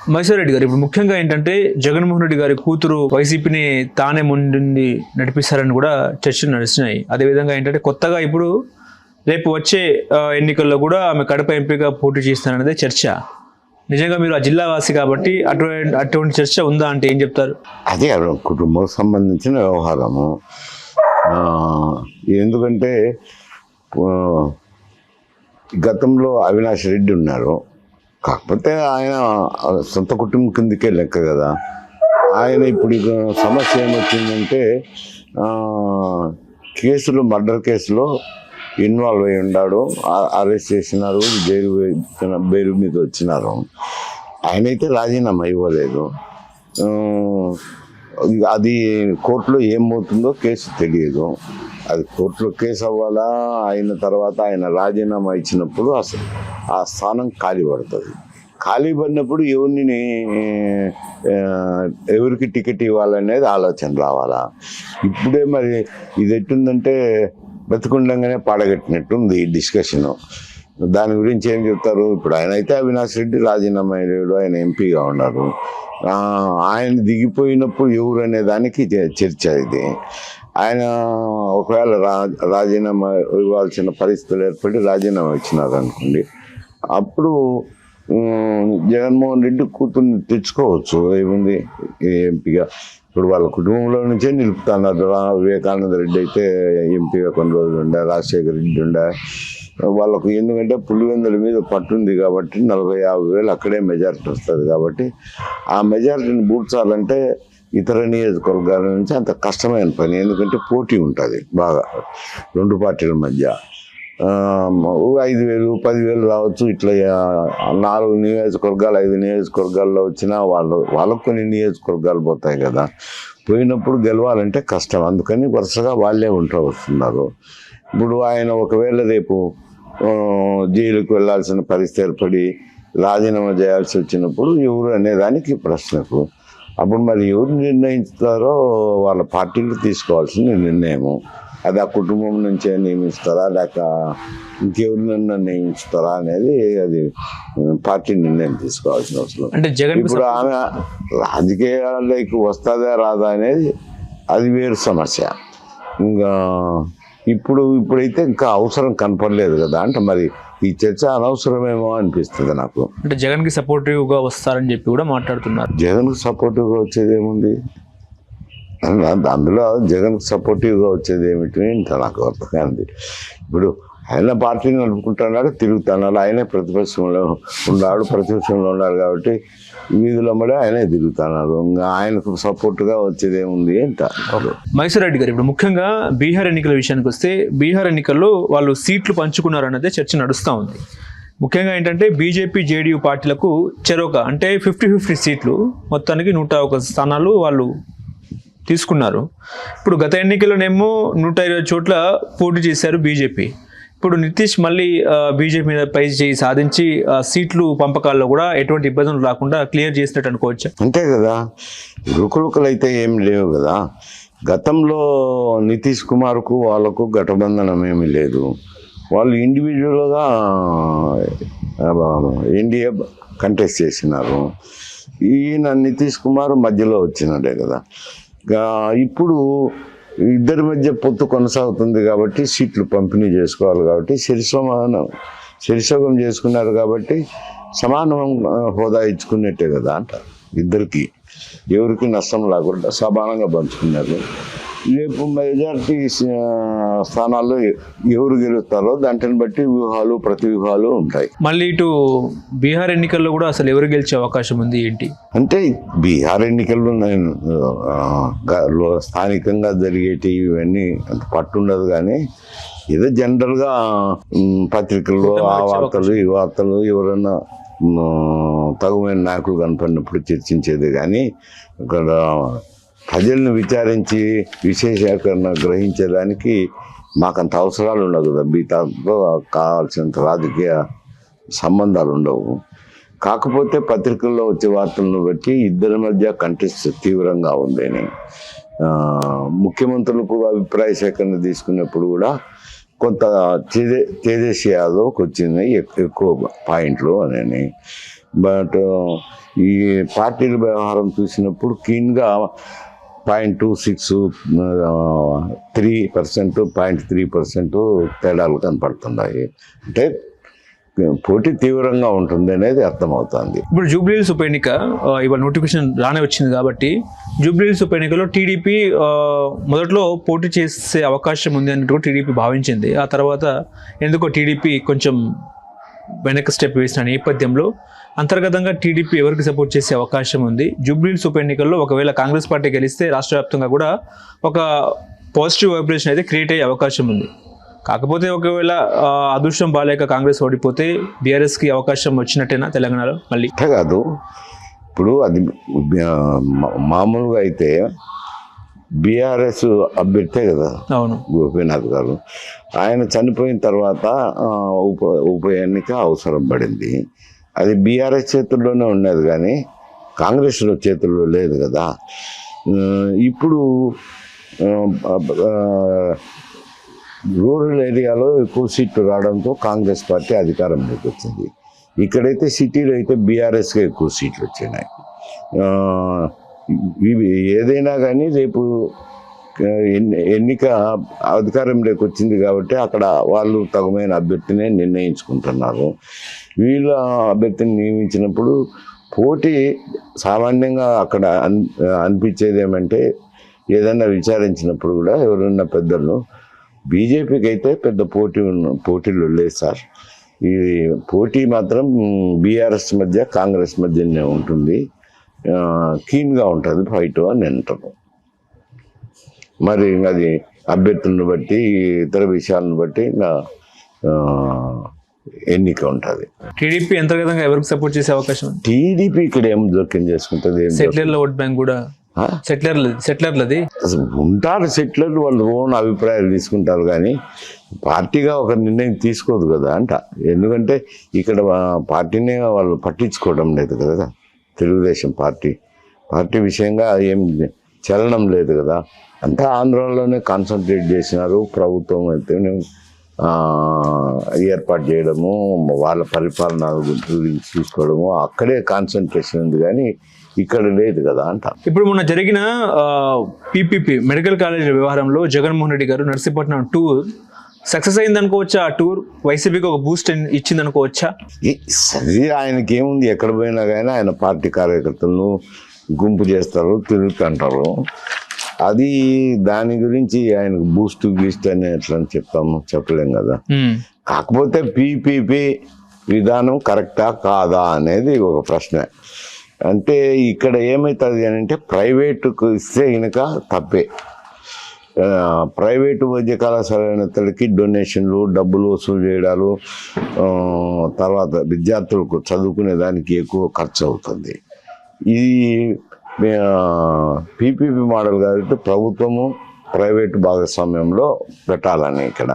మహేశ్వర్ రెడ్డి గారు, ఇప్పుడు ముఖ్యంగా ఏంటంటే జగన్మోహన్ రెడ్డి గారి కూతురు వైసీపీని తానే ముందుండి నడిపిస్తారని కూడా చర్చలు నడుస్తున్నాయి. అదేవిధంగా ఏంటంటే కొత్తగా ఇప్పుడు రేపు వచ్చే ఎన్నికల్లో కూడా ఆమె కడప ఎంపీగా పోటీ చేస్తారనేదే చర్చ. నిజంగా మీరు ఆ జిల్లా వాసి కాబట్టి అటువంటి చర్చ ఉందా అంటే ఏం చెప్తారు? అదే కుటుంబం సంబంధించిన వ్యవహారము. ఎందుకంటే గతంలో అవినాష్ రెడ్డి ఉన్నారు, కాకపోతే ఆయన సొంత కుటుంబం కిందకే లెక్క కదా. ఆయన ఇప్పుడు సమస్య ఏమొచ్చిందంటే కేసులో మర్డర్ కేసులో ఇన్వాల్వ్ అయి ఉన్నాడు, అరెస్ట్ చేసినారు, బెయిల్ మీద వచ్చినారు. ఆయనైతే రాజీనామా ఇవ్వలేదు. అది కోర్టులో ఏమవుతుందో కేసు తెలియదు. అది కోర్టులో కేసు అవ్వాలా, అయిన తర్వాత ఆయన రాజీనామా ఇచ్చినప్పుడు అసలు ఆ స్థానం ఖాళీ పడుతుంది. ఖాళీ పడినప్పుడు ఎవరికి టికెట్ ఇవ్వాలనేది ఆలోచన రావాలా. ఇప్పుడే మరి ఇది ఎట్టుందంటే బతికుండగానే పాడగట్టినట్టు ఉంది ఈ డిస్కషను. దాని గురించి ఏం చెప్తారు? ఇప్పుడు ఆయన అయితే అవినాష్ రెడ్డి రాజీనామా అయ్యాడు, ఆయన ఎంపీగా ఉన్నారు. ఆయన దిగిపోయినప్పుడు ఎవరు అనే దానికి చర్చ ఇది. ఆయన ఒకవేళ రాజీనామా ఇవ్వాల్సిన పరిస్థితులు ఏర్పడి రాజీనామా ఇచ్చినారు అనుకోండి, అప్పుడు జగన్మోహన్ రెడ్డి కూతుర్ని తెచ్చుకోవచ్చు. ఏముంది ఎంపీగా ఇప్పుడు వాళ్ళ కుటుంబంలో నుంచే నిలుపుతున్నారు. వివేకానంద రెడ్డి అయితే ఎంపీగా కొన్ని రోజులు ఉండే, రాజశేఖర రెడ్డి ఉండే. వాళ్ళకు ఎందుకంటే పులివెందుల మీద పట్టుంది కాబట్టి 40-50 వేలు అక్కడే మెజారిటీ వస్తుంది కాబట్టి ఆ మెజారిటీని బూడ్చాలంటే ఇతర నియోజకవర్గాల నుంచి అంత కష్టమైన పని. ఎందుకంటే పోటీ ఉంటుంది బాగా రెండు పార్టీల మధ్య. 5,000, 10,000 రావచ్చు. ఇట్లా 4 నియోజకవర్గాలు 5 నియోజకవర్గాల్లో వచ్చినా వాళ్ళకు కొన్ని నియోజకవర్గాలు పోతాయి కదా. పోయినప్పుడు గెలవాలంటే కష్టం. అందుకని వరుసగా వాళ్ళే వస్తున్నారు. ఇప్పుడు ఆయన ఒకవేళ రేపు జైలుకు వెళ్లాల్సిన పరిస్థితి ఏర్పడి రాజీనామా చేయాల్సి వచ్చినప్పుడు ఎవరు అనేదానికి ప్రశ్నకు అప్పుడు మరి ఎవరు నిర్ణయిస్తారో వాళ్ళ పార్టీలు తీసుకోవాల్సిన నిర్ణయము. అది ఆ కుటుంబం నుంచే నియమిస్తారా లేక ఇంకెవరినన్నా నియమిస్తారా అనేది అది పార్టీ నిర్ణయం తీసుకోవాల్సిన అవసరం. అంటే ఇప్పుడు ఆమె రాజకీయాల్లోకి వస్తుందా రాదా అనేది అది వేరు సమస్య. ఇంకా ఇప్పుడైతే ఇంకా అవసరం కనపడలేదు కదా. అంటే మరి ఈ చర్చ అనవసరమేమో అనిపిస్తుంది నాకు. అంటే జగన్కి సపోర్టివ్గా వస్తారని చెప్పి కూడా మాట్లాడుతున్నారు. జగన్కి సపోర్టివ్గా వచ్చేది ఏముంది అందులో? జగన్కి సపోర్టివ్గా వచ్చేది ఏమిటి అంటే నాకు అర్థం కాదు. ఇప్పుడు ఆయన పార్టీని నడుపుకుంటున్నాడు, తిరుగుతున్నాడు. ఆయనే ప్రతిపక్షంలో ఉన్నాడు కాబట్టి వీధిలో పడి ఆయనే తిరుగుతున్నారు. ఇంకా ఆయనకు సపోర్ట్గా వచ్చేది ఏముంది అంట. మహేశ్వర్ రెడ్డి గారు, ఇప్పుడు ముఖ్యంగా బీహార్ ఎన్నికల విషయానికి వస్తే బీహార్ ఎన్నికల్లో వాళ్ళు సీట్లు పంచుకున్నారు అన్నదే చర్చ నడుస్తూ ఉంది. ముఖ్యంగా ఏంటంటే బీజేపీ జేడీయూ పార్టీలకు చెరొక అంటే 50-50 సీట్లు, మొత్తానికి 101 స్థానాలు వాళ్ళు తీసుకున్నారు. ఇప్పుడు గత ఎన్నికల్లోనేమో 120 చోట్ల పోటీ చేశారు బీజేపీ. ఇప్పుడు నితీష్ మళ్ళీ బీజేపీ మీద పై చేయి సాధించి సీట్లు పంపకాల్లో కూడా ఎటువంటి ఇబ్బందులు రాకుండా క్లియర్ చేసినట్టు అనుకోవచ్చు. అంతే కదా, రుకులుకలు అయితే ఏం లేవు కదా. గతంలో నితీష్ కుమార్కు వాళ్ళకు గఠబంధనం ఏమీ లేదు. వాళ్ళు ఇండివిజువల్గా ఎన్డీఏ కంటెస్ట్ చేసినారు. ఈయన నితీష్ కుమార్ మధ్యలో వచ్చినాడే కదా. ఇప్పుడు ఇద్దరి మధ్య పొత్తు కొనసాగుతుంది కాబట్టి సీట్లు పంపిణీ చేసుకోవాలి కాబట్టి శరిసోగం చేసుకున్నారు కాబట్టి సమానం హోదా ఇచ్చుకున్నట్టే కదా అంట. ఇద్దరికి ఎవరికి నష్టం లేకుండా సమానంగా పంచుకున్నారు. రేపు మెజారిటీ స్థానాల్లో ఎవరు గెలుస్తారో దాంట్ని బట్టి ప్రతివ్యూహాలు ఉంటాయి. మళ్ళీ ఇటు బీహార్ ఎన్నికల్లో కూడా అసలు ఎవరు గెలిచే అవకాశం ఉంది ఏంటి అంటే బీహార్ ఎన్నికల్లో స్థానికంగా జరిగేటి ఇవన్నీ అంత పట్టుండదు. కానీ ఏదో జనరల్గా పత్రికల్లో ఆ వార్తలు ఈ వార్తలు ఎవరన్నా తగుమైన నాయకులు కనపడినప్పుడు చర్చించేది. కానీ ఇక్కడ ప్రజలను విచారించి విశేషీకరణ గ్రహించేదానికి మాకంత అవసరాలు ఉండవు కదా. బీతాతో కావాల్సినంత రాజకీయ సంబంధాలు ఉండవు. కాకపోతే పత్రికల్లో వచ్చే వార్తలను బట్టి ఇద్దరి మధ్య కంటెస్ట్ తీవ్రంగా ఉందని, ముఖ్యమంత్రులకు అభిప్రాయ సేకరణ తీసుకున్నప్పుడు కూడా కొంత తేజస్వి యాదవ్కి వచ్చింది ఎక్కువ పాయింట్లు అని. బట్ ఈ పార్టీల వ్యవహారం చూసినప్పుడు కీన్గా 0.26 3%, 0.3% తేడాలు కనపడుతున్నాయి. అంటే పోటీ తీవ్రంగా ఉంటుంది అనేది అర్థమవుతుంది. ఇప్పుడు జూబ్లీహిల్స్ ఉప ఎన్నిక ఇవాళ నోటిఫికేషన్ రానే వచ్చింది కాబట్టి జూబ్లీహిల్స్ ఉప ఎన్నికలో టీడీపీ మొదట్లో పోటీ చేసే అవకాశం ఉంది అన్నట్టు టీడీపీ భావించింది. ఆ తర్వాత ఎందుకో టీడీపీ కొంచెం వెనక్కి స్టెప్ వేసిన నేపథ్యంలో అంతర్గతంగా టీడీపీ ఎవరికి సపోర్ట్ చేసే అవకాశం ఉంది? జూబ్లీహిల్స్ ఉప ఎన్నికల్లో ఒకవేళ కాంగ్రెస్ పార్టీ గెలిస్తే రాష్ట్ర వ్యాప్తంగా కూడా ఒక పాజిటివ్ వైబ్రేషన్ అయితే క్రియేట్ అయ్యే అవకాశం ఉంది. కాకపోతే ఒకవేళ అదృష్టం బాలేక కాంగ్రెస్ ఓడిపోతే బీఆర్ఎస్కి అవకాశం వచ్చినట్టేనా తెలంగాణలో మళ్ళీ? కాదు, ఇప్పుడు అది మామూలుగా అయితే బీఆర్ఎస్ అభ్యర్థే కదా అవును, గోపీనాథ్ గారు. ఆయన చనిపోయిన తర్వాత ఉప ఎన్నిక అవసరం పడింది. అది బీఆర్ఎస్ చేతుల్లోనే ఉన్నది కానీ కాంగ్రెస్లో చేతుల్లో లేదు కదా. ఇప్పుడు రూరల్ ఏరియాలో ఎక్కువ సీట్లు రావడంతో కాంగ్రెస్ పార్టీ అధికారంలోకి వచ్చింది. ఇక్కడైతే సిటీలో అయితే బీఆర్ఎస్కే ఎక్కువ సీట్లు వచ్చినాయి. ఇవి ఏదైనా కానీ రేపు ఎన్నిక అధికారంలోకి వచ్చింది కాబట్టి అక్కడ వాళ్ళు తగుమైన అభ్యర్థినే నిర్ణయించుకుంటున్నారు. వీళ్ళ అభ్యర్థిని నియమించినప్పుడు పోటీ సామాన్యంగా అక్కడ అనిపించేది ఏమంటే ఏదన్నా విచారించినప్పుడు కూడా ఎవరున్న పెద్దలు బీజేపీకి అయితే పెద్ద పోటీలు లేదు సార్. ఈ పోటీ మాత్రం బీఆర్ఎస్ మధ్య కాంగ్రెస్ మధ్యనే ఉంటుంది, కీన్గా ఉంటుంది ఫైట్ అని అంటారు. మరి అది అభ్యర్థులను బట్టి ఇతర విషయాలను బట్టి ఇంకా ఎన్నిక ఉంటుంది. టీడీపీ అంతర్గతంగా ఎవరికి సపోర్ట్ చేసే అవకాశం? టీడీపీ ఇక్కడ ఏం జోక్యం చేసుకుంటుంది? సెటిలర్ల ఓట్ బ్యాంక్ కూడా సెటిలర్లది అసలు ఉంటారు. సెటిలర్లు వాళ్ళు ఓన్ అభిప్రాయాలు తీసుకుంటారు కానీ పార్టీగా ఒక నిర్ణయం తీసుకోదు కదా అంట. ఎందుకంటే ఇక్కడ పార్టీని వాళ్ళు పట్టించుకోవడం లేదు కదా. తెలుగుదేశం పార్టీ విషయంగా ఏం చలనం లేదు కదా. అంతా ఆంధ్రాలోనే కాన్సన్ట్రేట్ చేసినారు. ప్రభుత్వం అయితే ఏర్పాటు చేయడము, వాళ్ళ పరిపాలన గురించి చూసుకోవడము అక్కడే కాన్సన్ట్రేషన్ ఉంది కానీ ఇక్కడ లేదు కదా అంట. ఇప్పుడు మొన్న జరిగిన పీపీపీ మెడికల్ కాలేజ్ వ్యవహారంలో జగన్మోహన్ రెడ్డి గారు నర్సీపట్నం టూర్ సక్సెస్ అయింది అనుకోవచ్చా? ఆ టూర్ వైసీపీకి ఒక బూస్ట్ ఇచ్చింది అనుకోవచ్చా? సరే, ఆయనకి ఏముంది, ఎక్కడ పోయినా కానీ ఆయన పార్టీ కార్యకర్తలను గుంపు చేస్తారు, తిరుగుతుంటారు. అది దాని గురించి ఆయనకు బూస్ట్ గీస్ట్ అని ఎట్లా చెప్పలేం కదా. కాకపోతే పీపీపీ విధానం కరెక్టా కాదా అనేది ఒక ప్రశ్న. అంటే ఇక్కడ ఏమవుతుంది అని అంటే ప్రైవేటుకు ఇస్తే కనుక తప్పే. ప్రైవేటు వైద్య కళాశాలకి డొనేషన్లు, డబ్బులు వసూలు చేయడాలు, తర్వాత విద్యార్థులకు చదువుకునే దానికి ఎక్కువ ఖర్చు అవుతుంది. ఇది పీపీపీ మోడల్ కాబట్టి ప్రభుత్వము ప్రైవేటు భాగస్వామ్యంలో పెట్టాలని ఇక్కడ